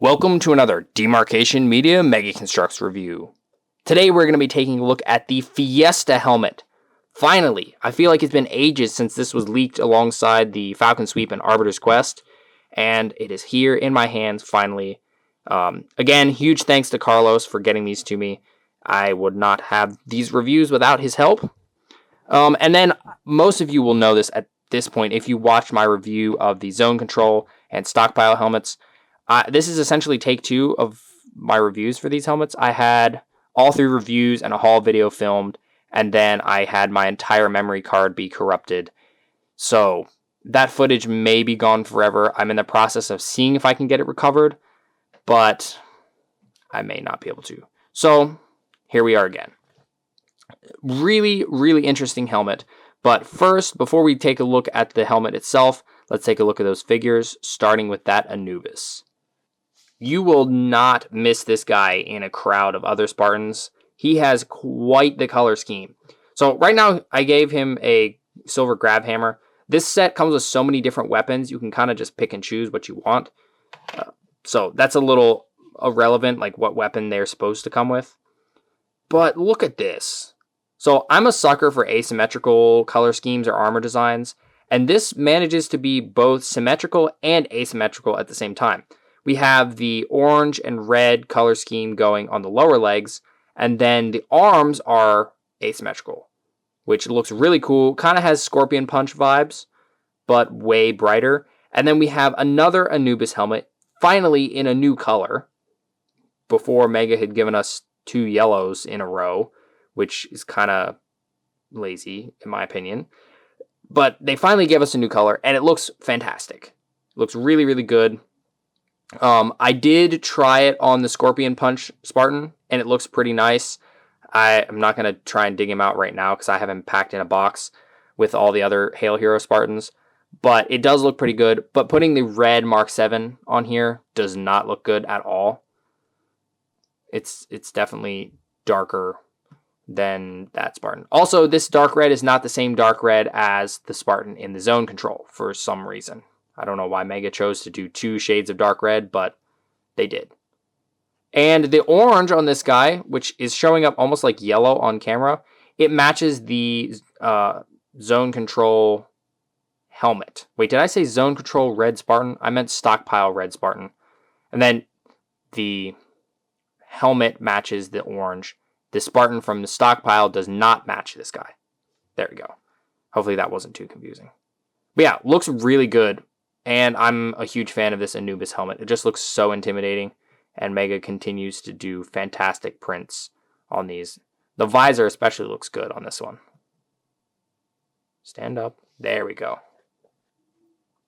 Welcome to another Demarcation Media Mega Construx review. Today we're going to be taking a look at the Fiesta helmet. Finally, I feel like it's been ages since this was leaked alongside the Falcon Sweep and Arbiter's Quest, and it is here in my hands finally. Again, huge thanks to Carlos for getting these to me. I would not have these reviews without his help. And then most of you will know this at this point if you watched my review of the Zone Control and Stockpile helmets. This is essentially take two of my reviews for these helmets. I had all three reviews and a haul video filmed, and then I had my entire memory card be corrupted. So that footage may be gone forever. I'm in the process of seeing if I can get it recovered, but I may not be able to. So here we are again. Really, really interesting helmet. But first, before we take a look at the helmet itself, let's take a look at those figures, starting with that Anubis. You will not miss this guy in a crowd of other Spartans. He has quite the color scheme. So right now, I gave him a silver grab hammer. This set comes with so many different weapons, you can kind of just pick and choose what you want. So that's a little irrelevant, like what weapon they're supposed to come with. But look at this. So I'm a sucker for asymmetrical color schemes or armor designs, and this manages to be both symmetrical and asymmetrical at the same time. We have the orange and red color scheme going on the lower legs, and then the arms are asymmetrical, which looks really cool. Kind of has Scorpion Punch vibes, but way brighter. And then we have another Anubis helmet, finally in a new color. Before, Mega had given us two yellows in a row, which is kind of lazy, in my opinion. But they finally gave us a new color, and it looks fantastic. It looks really, really good. I did try it on the Scorpion Punch Spartan, and it looks pretty nice. I'm not going to try and dig him out right now because I have him packed in a box with all the other Hail Hero Spartans. But it does look pretty good. But putting the red Mark 7 on here does not look good at all. It's definitely darker than that Spartan. Also, this dark red is not the same dark red as the Spartan in the Zone Control for some reason. I don't know why Mega chose to do two shades of dark red, but they did. And the orange on this guy, which is showing up almost like yellow on camera, it matches the Zone Control helmet. Wait, did I say Zone Control Red Spartan? I meant Stockpile Red Spartan. And then the helmet matches the orange. The Spartan from the Stockpile does not match this guy. There we go. Hopefully that wasn't too confusing. But yeah, looks really good. And I'm a huge fan of this Anubis helmet. It just looks so intimidating. And Mega continues to do fantastic prints on these. The visor especially looks good on this one. Stand up. There we go.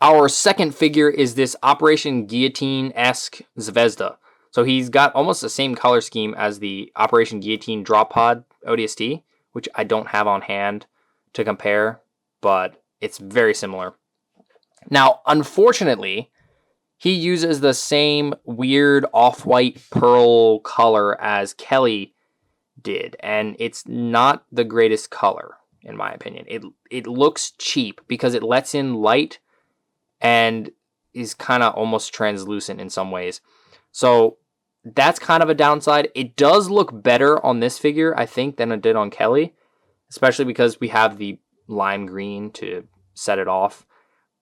Our second figure is this Operation Guillotine-esque Zvezda. So he's got almost the same color scheme as the Operation Guillotine Drop Pod ODST, which I don't have on hand to compare, but it's very similar. Now, unfortunately, he uses the same weird off-white pearl color as Kelly did, and it's not the greatest color, in my opinion. It looks cheap because it lets in light and is kind of almost translucent in some ways. So that's kind of a downside. It does look better on this figure, I think, than it did on Kelly, especially because we have the lime green to set it off.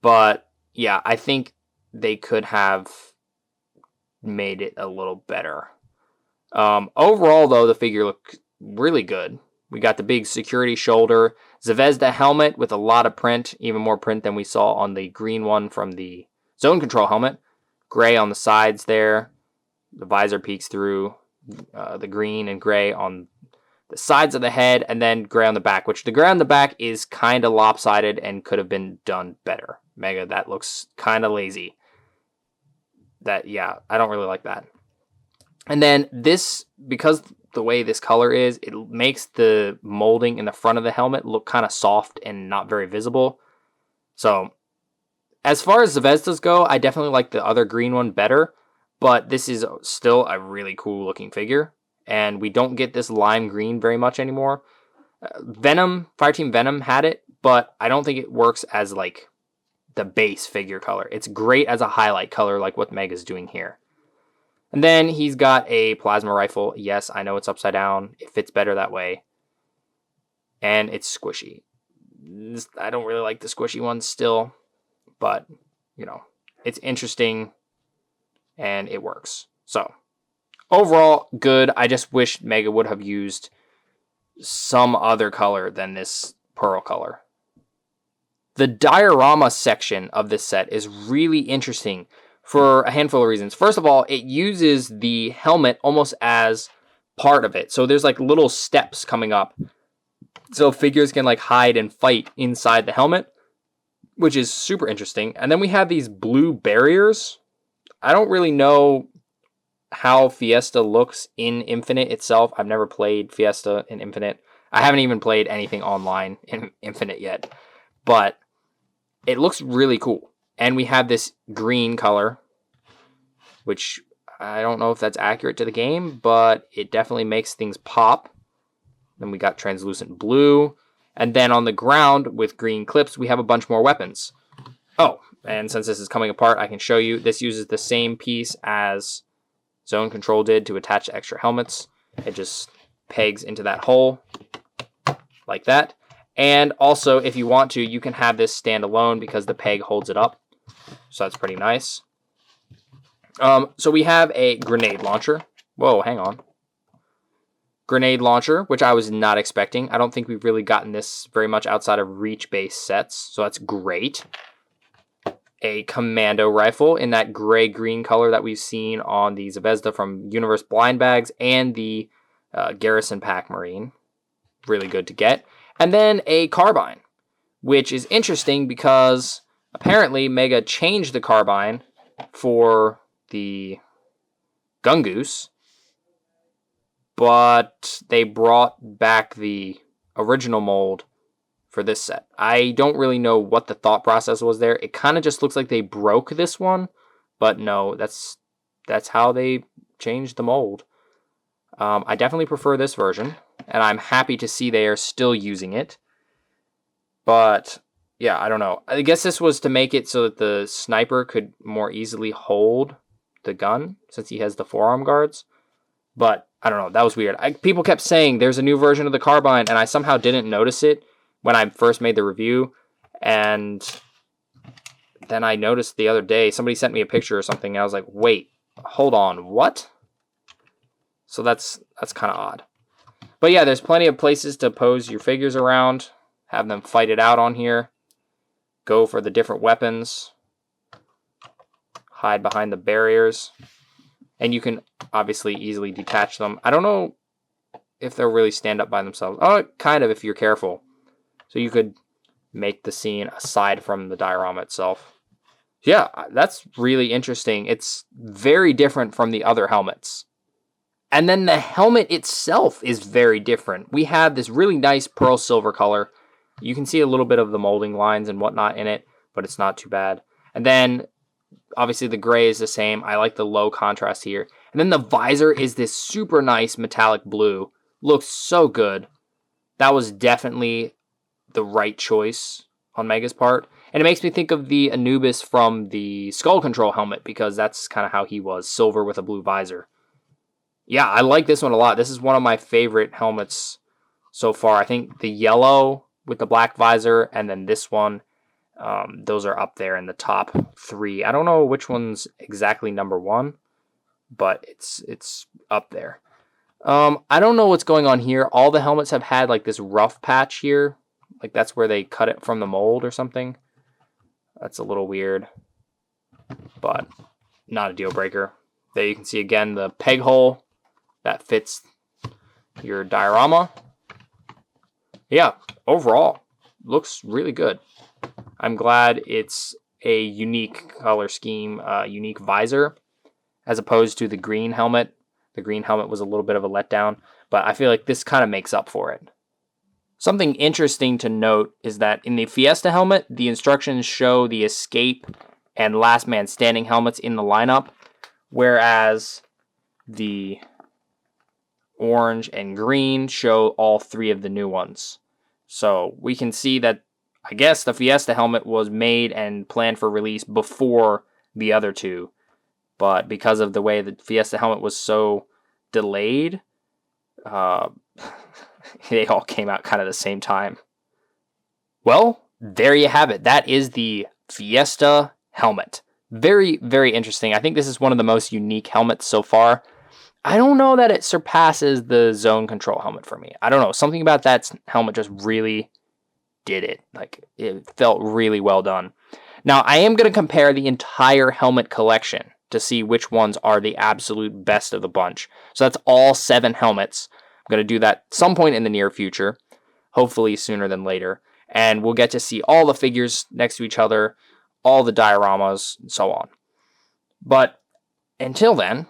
But yeah, I think they could have made it a little better. Overall, though, the figure looked really good. We got the big security shoulder, Zvezda helmet with a lot of print, even more print than we saw on the green one from the Zone Control helmet. Gray on the sides there. The visor peeks through. The green and gray on the sides of the head, and then gray on the back, which the gray on the back is kind of lopsided and could have been done better. Mega, that looks kind of lazy. Yeah, I don't really like that. And then this, because the way this color is, it makes the molding in the front of the helmet look kind of soft and not very visible. So, as far as Zvezdas go, I definitely like the other green one better, but this is still a really cool looking figure. And we don't get this lime green very much anymore. Fireteam Venom had it, but I don't think it works as the base figure color. It's great as a highlight color like what Mega's doing here. And then he's got a plasma rifle. Yes, I know it's upside down. It fits better that way. And it's squishy. I don't really like the squishy ones still, but, you know, it's interesting and it works. So, overall, good. I just wish Mega would have used some other color than this pearl color. The diorama section of this set is really interesting for a handful of reasons. First of all, it uses the helmet almost as part of it. So there's like little steps coming up. So figures can like hide and fight inside the helmet, which is super interesting. And then we have these blue barriers. I don't really know how Fiesta looks in Infinite itself. I've never played Fiesta in Infinite. I haven't even played anything online in Infinite yet. But it looks really cool. And we have this green color, which I don't know if that's accurate to the game, but it definitely makes things pop. Then we got translucent blue. And then on the ground with green clips, we have a bunch more weapons. Oh, and since this is coming apart, I can show you. This uses the same piece as Zone Control did to attach extra helmets. It just pegs into that hole like that. And also, if you want to, you can have this stand alone because the peg holds it up. So that's pretty nice. So we have a grenade launcher. Whoa, hang on. Grenade launcher, which I was not expecting. I don't think we've really gotten this very much outside of Reach-based sets, so that's great. A commando rifle in that gray-green color that we've seen on the Zvezda from Universe Blind Bags and the Garrison Pack Marine. Really good to get. And then a carbine, which is interesting because apparently Mega changed the carbine for the Gungoose, but they brought back the original mold for this set. I don't really know what the thought process was there. It kind of just looks like they broke this one, but no, that's how they changed the mold. I definitely prefer this version, and I'm happy to see they are still using it. But, yeah, I don't know. I guess this was to make it so that the sniper could more easily hold the gun, since he has the forearm guards. But, I don't know, that was weird. People kept saying there's a new version of the carbine, and I somehow didn't notice it when I first made the review. And then I noticed the other day, somebody sent me a picture or something, and I was like, wait, hold on, what? So that's kind of odd. But yeah, there's plenty of places to pose your figures around, have them fight it out on here, go for the different weapons, hide behind the barriers, and you can obviously easily detach them. I don't know if they'll really stand up by themselves. Oh, kind of if you're careful. So you could make the scene aside from the diorama itself. Yeah, that's really interesting. It's very different from the other helmets. And then the helmet itself is very different. We have this really nice pearl silver color. You can see a little bit of the molding lines and whatnot in it, but it's not too bad. And then, obviously, the gray is the same. I like the low contrast here. And then the visor is this super nice metallic blue. Looks so good. That was definitely the right choice on Mega's part. And it makes me think of the Anubis from the Skull Control helmet, because that's kind of how he was, silver with a blue visor. Yeah, I like this one a lot. This is one of my favorite helmets so far. I think the yellow with the black visor and then this one, those are up there in the top 3. I don't know which one's exactly number 1, but it's up there. I don't know what's going on here. All the helmets have had like this rough patch here. Like that's where they cut it from the mold or something. That's a little weird, but not a deal breaker. There you can see again the peg hole that fits your diorama. Yeah, overall, looks really good. I'm glad it's a unique color scheme, unique visor, as opposed to the green helmet. The green helmet was a little bit of a letdown, but I feel like this kind of makes up for it. Something interesting to note is that in the Fiesta helmet, the instructions show the escape and last man standing helmets in the lineup, whereas the orange and green show all 3 of the new ones. So we can see that, I guess, the Fiesta helmet was made and planned for release before the other 2. but because of the way the Fiesta helmet was so delayed, they all came out kind of the same time. Well, there you have it. That is the Fiesta helmet. Very, very interesting. I think this is one of the most unique helmets so far. I don't know that it surpasses the zone control helmet for me. I don't know. Something about that helmet just really did it. Like, it felt really well done. Now, I am going to compare the entire helmet collection to see which ones are the absolute best of the bunch. So that's all 7 helmets. I'm going to do that some point in the near future, hopefully sooner than later. And we'll get to see all the figures next to each other, all the dioramas, and so on. But until then,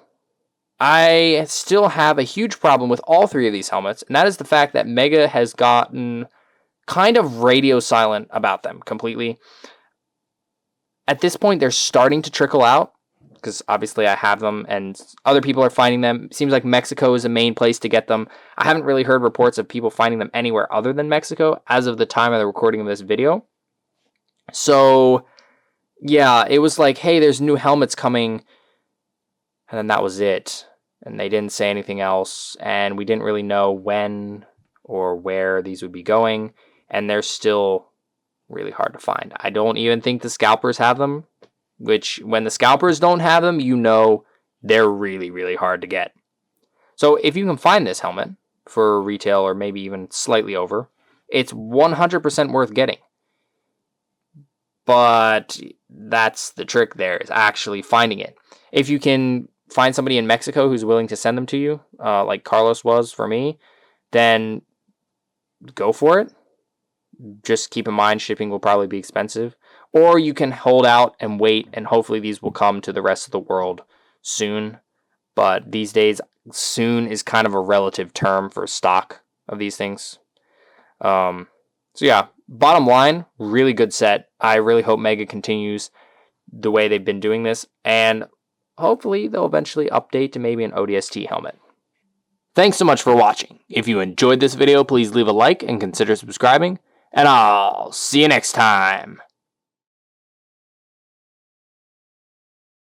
I still have a huge problem with all 3 of these helmets, and that is the fact that Mega has gotten kind of radio silent about them completely. At this point, they're starting to trickle out, because obviously I have them, and other people are finding them. It seems like Mexico is a main place to get them. I haven't really heard reports of people finding them anywhere other than Mexico as of the time of the recording of this video. So, yeah, it was like, hey, there's new helmets coming, and then that was it. And they didn't say anything else, and we didn't really know when or where these would be going, and they're still really hard to find. I don't even think the scalpers have them, which when the scalpers don't have them, you know they're really, really hard to get. So if you can find this helmet for retail or maybe even slightly over, it's 100% worth getting. But that's the trick there, is actually finding it. If you can find somebody in Mexico who's willing to send them to you, like Carlos was for me, then go for it. Just keep in mind shipping will probably be expensive. Or you can hold out and wait, and hopefully these will come to the rest of the world soon. But these days, soon is kind of a relative term for stock of these things. So yeah, bottom line, really good set. I really hope Mega continues the way they've been doing this, and hopefully they'll eventually update to maybe an ODST helmet. Thanks so much for watching. If you enjoyed this video, please leave a like and consider subscribing, and I'll see you next time.